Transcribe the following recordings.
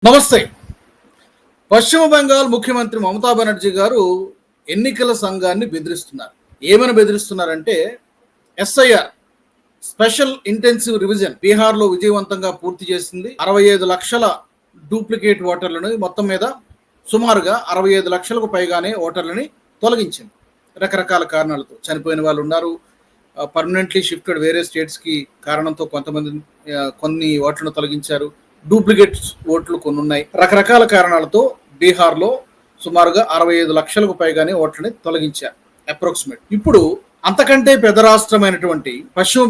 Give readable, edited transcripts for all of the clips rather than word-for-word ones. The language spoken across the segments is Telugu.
నమస్తే. పశ్చిమ బెంగాల్ ముఖ్యమంత్రి మమతా బెనర్జీ గారు ఎన్నికల సంఘాన్ని బెదిరిస్తున్నారు. ఏమని బెదిరిస్తున్నారంటే ఎస్ఐఆర్ స్పెషల్ ఇంటెన్సివ్ రివిజన్ బీహార్లో విజయవంతంగా పూర్తి చేసింది. 65 లక్షల డూప్లికేట్ ఓటర్లను మొత్తం మీద సుమారుగా 65 లక్షలకు పైగానే ఓటర్లని తొలగించింది. రకరకాల కారణాలతో చనిపోయిన వాళ్ళు ఉన్నారు, పర్మనెంట్లీ షిఫ్టెడ్ వేరే స్టేట్స్కి కారణంతో కొన్ని ఓట్లను తొలగించారు, డూప్లికేట్ ఓట్లు కొన్ని ఉన్నాయి. రకరకాల కారణాలతో బీహార్లో సుమారుగా 65 లక్షలకు పైగానే ఓట్లని తొలగించారు అప్రాక్సిమేట్. ఇప్పుడు అంతకంటే పెద్ద రాష్ట్రమైనటువంటి పశ్చిమ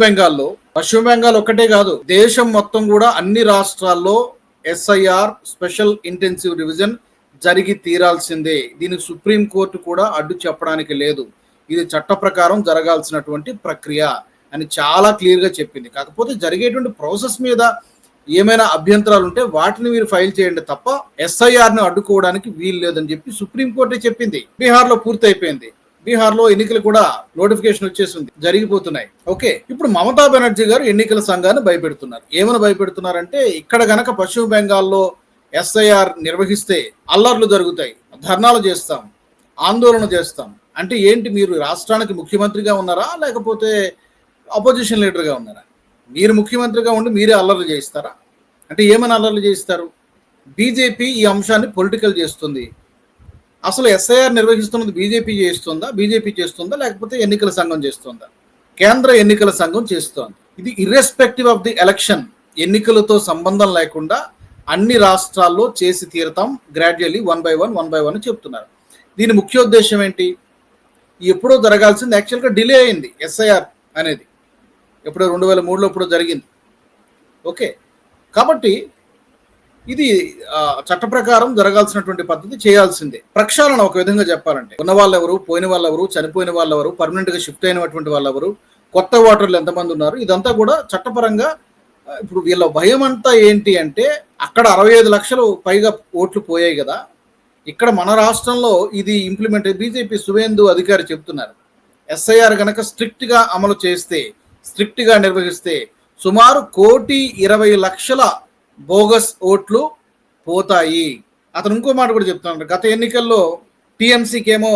బెంగాల్ ఒక్కటే కాదు, దేశం మొత్తం కూడా అన్ని రాష్ట్రాల్లో ఎస్ఐఆర్ స్పెషల్ ఇంటెన్సివ్ రివిజన్ జరిగి తీరాల్సిందే. దీనికి సుప్రీంకోర్టు కూడా అడ్డు చెప్పడానికి లేదు. ఇది చట్ట ప్రకారం జరగాల్సినటువంటి ప్రక్రియ అని చాలా క్లియర్గా చెప్పింది. కాకపోతే జరిగేటువంటి ప్రాసెస్ మీద ఏమైనా అభ్యంతరాలు ఉంటే వాటిని మీరు ఫైల్ చేయండి తప్ప ఎస్ఐఆర్ను అడ్డుకోవడానికి వీలు లేదని చెప్పి సుప్రీంకోర్టే చెప్పింది. బీహార్లో పూర్తి అయిపోయింది. బీహార్లో ఎన్నికలు కూడా నోటిఫికేషన్ వచ్చేసింది, జరిగిపోతున్నాయి. ఓకే, ఇప్పుడు మమతా బెనర్జీ గారు ఎన్నికల సంఘాన్ని భయపెడుతున్నారు. ఏమని భయపెడుతున్నారంటే ఇక్కడ గనక పశ్చిమ బెంగాల్లో ఎస్ఐఆర్ నిర్వహిస్తే అల్లర్లు జరుగుతాయి, ధర్నాలు చేస్తాం, ఆందోళన చేస్తాం. అంటే ఏంటి, మీరు రాష్ట్రానికి ముఖ్యమంత్రిగా ఉన్నారా లేకపోతే అపోజిషన్ లీడర్గా ఉన్నారా? మీరు ముఖ్యమంత్రిగా ఉండి మీరే అల్లర్లు చేయిస్తారా? అంటే ఏమైనా అల్లర్లు చేయిస్తారు? బీజేపీ ఈ అంశాన్ని పొలిటికల్ చేస్తుంది. అసలు ఎస్ఐఆర్ నిర్వహిస్తున్నది బీజేపీ చేస్తుందా లేకపోతే ఎన్నికల సంఘం చేస్తుందా? కేంద్ర ఎన్నికల సంఘం చేస్తోంది. ఇది ఇర్రెస్పెక్టివ్ ఆఫ్ ది ఎలక్షన్, ఎన్నికలతో సంబంధం లేకుండా అన్ని రాష్ట్రాల్లో చేసి తీరతాం గ్రాడ్యువల్లీ వన్ బై వన్ చెప్తున్నారు. దీని ముఖ్య ఉద్దేశం ఏంటి? ఎప్పుడో జరగాల్సింది యాక్చువల్గా డిలే అయింది. ఎస్ఐఆర్ అనేది ఎప్పుడో 2003లో ఎప్పుడో జరిగింది. ఓకే, కాబట్టి ఇది చట్ట ప్రకారం జరగాల్సినటువంటి పద్ధతి చేయాల్సిందే. ప్రక్షాళన ఒక విధంగా చెప్పాలంటే ఉన్న వాళ్ళెవరు, పోయిన వాళ్ళెవరు, చనిపోయిన వాళ్ళెవరు, పర్మనెంట్గా షిఫ్ట్ అయినటువంటి వాళ్ళెవరు, కొత్త ఓటర్లు ఎంతమంది ఉన్నారు, ఇదంతా కూడా చట్టపరంగా. ఇప్పుడు వీళ్ళ భయం అంతా ఏంటి అంటే అక్కడ 65 లక్షలు పైగా ఓట్లు పోయాయి కదా, ఇక్కడ మన రాష్ట్రంలో ఇది ఇంప్లిమెంట్ బీజేపీ సువేందు అధికారి చెప్తున్నారు. ఎస్ఐఆర్ కనుక స్ట్రిక్ట్గా అమలు చేస్తే, స్ట్రిక్ట్గా నిర్వహిస్తే సుమారు 1,20,00,000 బోగస్ ఓట్లు పోతాయి. అతను ఇంకో మాట కూడా చెప్తున్నాడు. గత ఎన్నికల్లో టీఎంసీకి ఏమో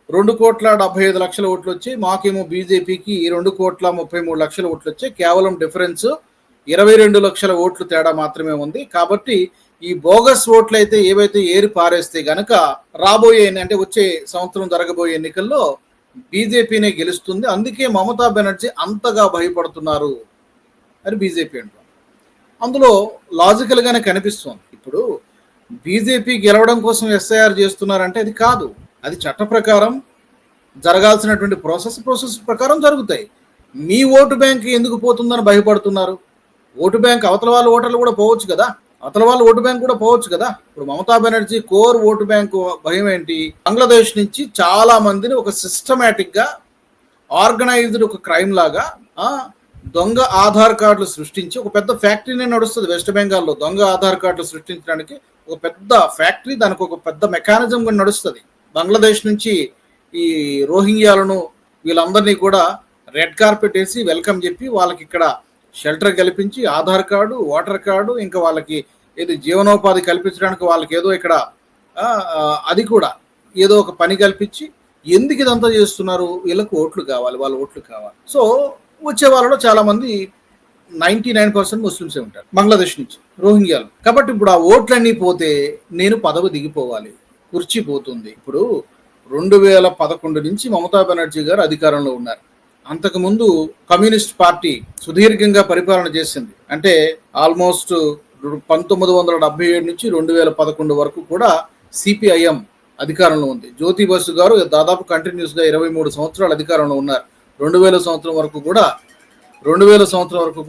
2,75,00,000 ఓట్లు వచ్చాయి, మాకేమో బీజేపీకి 2,33,00,000 ఓట్లు వచ్చాయి. కేవలం డిఫరెన్స్ 22 లక్షల ఓట్లు తేడా మాత్రమే ఉంది. కాబట్టి ఈ బోగస్ ఓట్లు అయితే ఏవైతే ఏరి పారేస్తే గనక రాబోయే అంటే వచ్చే సంవత్సరం జరగబోయే ఎన్నికల్లో బీజేపీనే గెలుస్తుంది. అందుకే మమతా బెనర్జీ అంతగా భయపడుతున్నారు అని బీజేపీ అంటారు. అందులో లాజికల్గానే కనిపిస్తుంది. ఇప్పుడు బీజేపీ గెలవడం కోసం ఎస్ఐఆర్ చేస్తున్నారంటే అది కాదు, అది చట్ట ప్రకారం జరగాల్సినటువంటి ప్రాసెస్ ప్రకారం జరుగుతాయి. మీ ఓటు బ్యాంక్ ఎందుకు పోతుందని భయపడుతున్నారు? ఓటు బ్యాంక్ అవతల వాళ్ళ ఓటర్లు కూడా పోవచ్చు కదా, ఇప్పుడు Mamata Banerjee core vote bank భయం ఏంటి? బంగ్లాదేశ్ నుంచి చాలా మందిని ఒక సిస్టమేటిక్గా ఆర్గనైజ్డ్ ఒక క్రైమ్ లాగా దొంగ ఆధార్ కార్డులు సృష్టించి ఒక పెద్ద ఫ్యాక్టరీనే నడుస్తుంది వెస్ట్ బెంగాల్లో. దొంగ ఆధార్ కార్డులు సృష్టించడానికి ఒక పెద్ద ఫ్యాక్టరీ, దానికి ఒక పెద్ద మెకానిజం కూడా నడుస్తుంది. బంగ్లాదేశ్ నుంచి ఈ రోహింగ్యాలను వీళ్ళందరినీ కూడా రెడ్ కార్పెట్ వేసి వెల్కమ్ చెప్పి వాళ్ళకి ఇక్కడ షెల్టర్ కల్పించి ఆధార్ కార్డు, ఓటర్ కార్డు, ఇంకా వాళ్ళకి ఏది జీవనోపాధి కల్పించడానికి వాళ్ళకి ఏదో ఇక్కడ అది కూడా ఏదో ఒక పని కల్పించి ఎందుకు ఇదంతా చేస్తున్నారు? వీళ్ళకు ఓట్లు కావాలి, వాళ్ళ ఓట్లు కావాలి. సో వచ్చే వాళ్ళలో చాలా మంది 99% ముస్లిమ్సే ఉంటారు బంగ్లాదేశ్ నుంచి, రోహింగ్యాలు. కాబట్టి ఇప్పుడు ఆ ఓట్లన్నీ పోతే నేను పదవి దిగిపోవాలి, కుర్చీ పోతుంది. ఇప్పుడు 2011 నుంచి మమతా బెనర్జీ గారు అధికారంలో ఉన్నారు. అంతకుముందు కమ్యూనిస్ట్ పార్టీ సుదీర్ఘంగా పరిపాలన చేసింది. అంటే ఆల్మోస్ట్ 1977 నుంచి 2011 వరకు కూడా సిపిఐఎం అధికారంలో ఉంది. జ్యోతి బసు గారు దాదాపు కంటిన్యూస్గా 23 సంవత్సరాలు అధికారంలో ఉన్నారు. 2000 సంవత్సరం వరకు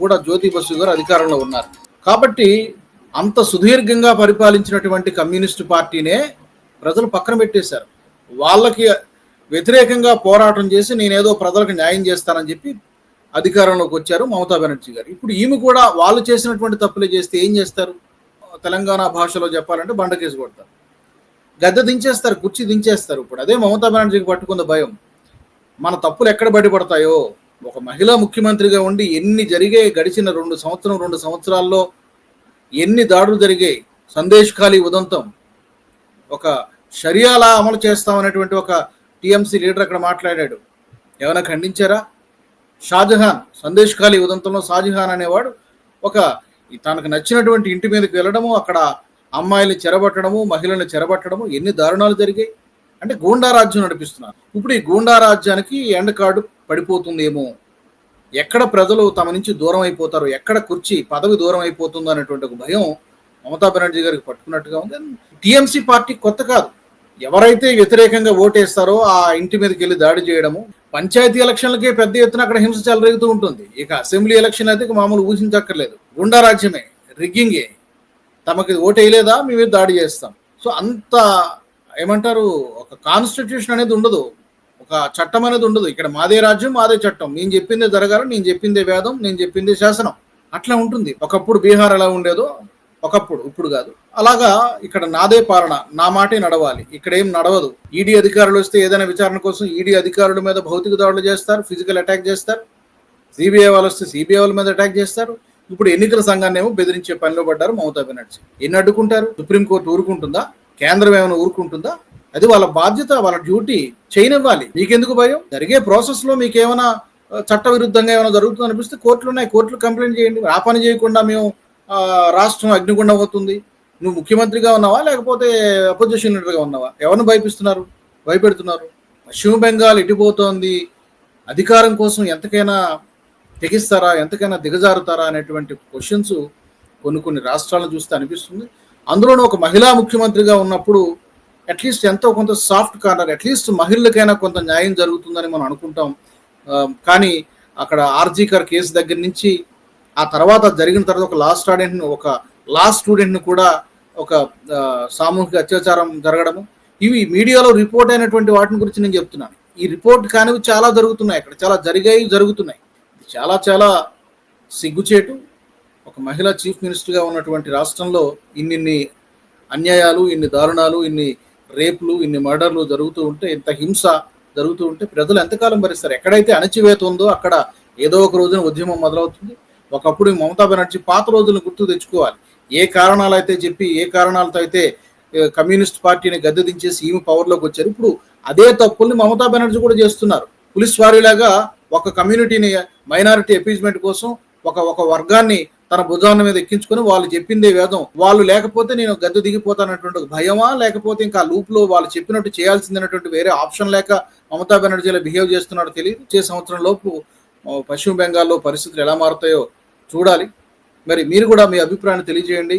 కూడా జ్యోతి బసు గారు అధికారంలో ఉన్నారు. కాబట్టి అంత సుదీర్ఘంగా పరిపాలించినటువంటి కమ్యూనిస్టు పార్టీనే ప్రజలు పక్కన పెట్టేశారు. వాళ్ళకి వ్యతిరేకంగా పోరాటం చేసి నేనేదో ప్రజలకు న్యాయం చేస్తానని చెప్పి అధికారంలోకి వచ్చారు మమతా బెనర్జీ గారు. ఇప్పుడు ఈమె కూడా వాళ్ళు చేసినటువంటి తప్పులే చేస్తే ఏం చేస్తారు? తెలంగాణ భాషలో చెప్పాలంటే బండకేసి కొడతారు, గద్దె దించేస్తారు, కుర్చీ దించేస్తారు. ఇప్పుడు అదే మమతా బెనర్జీకి పట్టుకున్న భయం. మన తప్పులు ఎక్కడ బయటపడతాయో. ఒక మహిళా ముఖ్యమంత్రిగా ఉండి ఎన్ని జరిగాయి గడిచిన 2 సంవత్సరాల్లో ఎన్ని దాడులు జరిగాయి, సందేశ్ ఖాళీ ఉదంతం ఒక షరియాలా అమలు చేస్తామనేటువంటి ఒక టీఎంసీ లీడర్ అక్కడ మాట్లాడాడు. ఏమైనా ఖండించారా? షాజహాన్ సందేశ్ ఖాళీ ఉదంతంలో షాజహాన్ అనేవాడు ఒక తనకు నచ్చినటువంటి ఇంటి మీదకి వెళ్ళడము, అక్కడ అమ్మాయిల్ని చెరబట్టడము, మహిళల్ని చెరబట్టడము, ఎన్ని దారుణాలు జరిగాయి. అంటే గూండా రాజ్యం నడిపిస్తున్నారు. ఇప్పుడు ఈ గూండా రాజ్యానికి ఎండ్ కార్డు పడిపోతుందేమో, ఎక్కడ ప్రజలు తమ నుంచి దూరం అయిపోతారు, ఎక్కడ కుర్చీ పదవి దూరం అయిపోతుందో అనేటువంటి ఒక భయం మమతా బెనర్జీ గారికి పట్టుకున్నట్టుగా ఉంది. టీఎంసీ పార్టీ కొత్త కాదు. ఎవరైతే వ్యతిరేకంగా ఓటేస్తారో ఆ ఇంటి మీదకి వెళ్ళి దాడి చేయడము, పంచాయతీ ఎలక్షన్లకే పెద్ద ఎత్తున అక్కడ హింస చెలరేగుతూ ఉంటుంది. ఇక అసెంబ్లీ ఎలక్షన్ అయితే మామూలు ఊహించక్కర్లేదు. గుండా రాజ్యమే, రిగ్గింగే. తమకి ఓటు వేయలేదా మీ మీద దాడి చేస్తాం. సో అంత ఏమంటారు, ఒక కాన్స్టిట్యూషన్ అనేది ఉండదు, ఒక చట్టం అనేది ఉండదు. ఇక్కడ మాదే రాజ్యం, మాదే చట్టం, నేను చెప్పిందే జరగాలి, నేను చెప్పిందే వేదం, నేను చెప్పిందే శాసనం, అట్లా ఉంటుంది. ఒకప్పుడు బీహార్ ఎలా ఉండేదో, ఒకప్పుడు, ఇప్పుడు కాదు. అలాగా ఇక్కడ నాదే పాలన, నా మాటే నడవాలి, ఇక్కడ ఏం నడవదు. ఈడీ అధికారులు వస్తే ఏదైనా విచారణ కోసం ఈడీ అధికారుల మీద భౌతిక దాడులు చేస్తారు, ఫిజికల్ అటాక్ చేస్తారు. సిబిఐ వాళ్ళు వస్తే సిబిఐ వాళ్ళ మీద అటాక్ చేస్తారు. ఇప్పుడు ఎన్నికల సంఘాన్ని ఏమో బెదిరించే పనిలో పడ్డారు మమతా బెనర్జీ. ఎన్ని అడ్డుకుంటారు? సుప్రీంకోర్టు ఊరుకుంటుందా? కేంద్రం ఏమైనా ఊరుకుంటుందా? అది వాళ్ళ బాధ్యత, వాళ్ళ డ్యూటీ, చేయనివ్వాలి. మీకెందుకు భయం? జరిగే ప్రాసెస్ లో మీకేమైనా చట్ట విరుద్ధంగా ఏమైనా జరుగుతుంది అనిపిస్తే కోర్టులు ఉన్నాయి, కోర్టులు కంప్లైంట్ చేయండి. ఆ పని చేయకుండా మేము రాష్ట్రం అగ్నిగుండం అవుతుంది, నువ్వు ముఖ్యమంత్రిగా ఉన్నావా లేకపోతే అపోజిషన్ లీడర్గా ఉన్నావా, ఎవరిని భయపిస్తున్నారు, భయపెడుతున్నారు? పశ్చిమ బెంగాల్ ఎటుపోతోంది, అధికారం కోసం ఎంతకైనా తెగిస్తారా, ఎంతకైనా దిగజారుతారా అనేటువంటి క్వశ్చన్స్ కొన్ని రాష్ట్రాలను చూస్తే అనిపిస్తుంది. అందులోనూ ఒక మహిళా ముఖ్యమంత్రిగా ఉన్నప్పుడు అట్లీస్ట్ ఎంతో కొంత సాఫ్ట్ కార్నర్, అట్లీస్ట్ మహిళలకైనా కొంత న్యాయం జరుగుతుందని మనం అనుకుంటాం. కానీ అక్కడ ఆర్జీకర్ కేసు దగ్గర నుంచి ఆ తర్వాత జరిగిన తర్వాత ఒక లా స్టూడెంట్ని కూడా ఒక సామూహిక అత్యాచారం జరగడము, ఇవి మీడియాలో రిపోర్ట్ అయినటువంటి వాటిని గురించి నేను చెప్తున్నాను. ఈ రిపోర్ట్ కానివి చాలా జరుగుతున్నాయి, అక్కడ చాలా జరుగుతున్నాయి. చాలా చాలా సిగ్గుచేటు. ఒక మహిళా చీఫ్ మినిస్టర్గా ఉన్నటువంటి రాష్ట్రంలో ఇన్ని అన్యాయాలు, ఇన్ని దారుణాలు, ఇన్ని రేపులు, ఇన్ని మర్డర్లు జరుగుతూ ఉంటే, ఇంత హింస జరుగుతూ ఉంటే ప్రజలు ఎంతకాలం భరిస్తారు? ఎక్కడైతే అణచివేత ఉందో అక్కడ ఏదో ఒక రోజున ఉద్యమం మొదలవుతుంది. ఒకప్పుడు మమతా బెనర్జీ పాత రోజులను గుర్తు తెచ్చుకోవాలి. ఏ కారణాలు అయితే చెప్పి, ఏ కారణాలతో అయితే కమ్యూనిస్ట్ పార్టీని గద్దె దించేసి ఈమె పవర్లోకి వచ్చారు, ఇప్పుడు అదే తప్పుల్ని మమతా బెనర్జీ కూడా చేస్తున్నారు. పులిస్ వారీలాగా ఒక కమ్యూనిటీని మైనారిటీ అపీజ్మెంట్ కోసం ఒక వర్గాన్ని తన భుజాన్ని మీద ఎక్కించుకొని వాళ్ళు చెప్పిందే వేదం, వాళ్ళు లేకపోతే నేను గద్దె దిగిపోతానటువంటి ఒక భయమా, లేకపోతే ఇంకా లూప్ లో వాళ్ళు చెప్పినట్టు చేయాల్సిందనేటువంటి వేరే ఆప్షన్ లేక మమతా బెనర్జీలో బిహేవ్ చేస్తున్నాడో తెలియదు. వచ్చే సంవత్సరం లోపు పశ్చిమ బెంగాల్లో పరిస్థితులు ఎలా మారుతాయో చూడాలి. మరి మీరు కూడా మీ అభిప్రాయాన్ని తెలియజేయండి.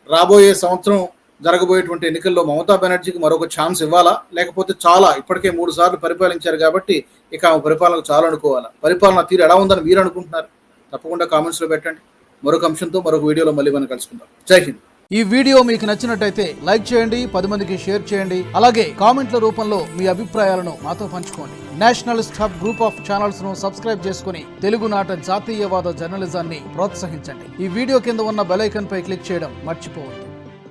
రాబోయే సంవత్సరం జరగబోయేటువంటి ఎన్నికల్లో మమతా బెనర్జీకి మరొక ఛాన్స్ ఇవ్వాలా, లేకపోతే చాలా ఇప్పటికే 3 సార్లు పరిపాలించారు కాబట్టి ఇక ఆమె పరిపాలన చాలా అనుకోవాలా? పరిపాలన తీరు ఎలా ఉందని మీరు అనుకుంటున్నారు? తప్పకుండా కామెంట్స్లో పెట్టండి. మరొక అంశంతో మరొక వీడియోలో మళ్ళీ మనం కలుసుకుందాం. జై హింద్. ఈ వీడియో మీకు నచ్చినట్టయితే లైక్ చేయండి, 10 మందికి షేర్ చేయండి. అలాగే కామెంట్ల రూపంలో మీ అభిప్రాయాలను మాతో పంచుకోండి. Nationalist hub group of channels ను సబ్స్క్రైబ్ చేసుకుని తెలుగునాట జాతీయవాద జర్నలిజాన్ని ప్రోత్సహించండి. ఈ వీడియో కింద ఉన్న బెల్ ఐకాన్ పై క్లిక్ చేయడం మర్చిపోవద్దు.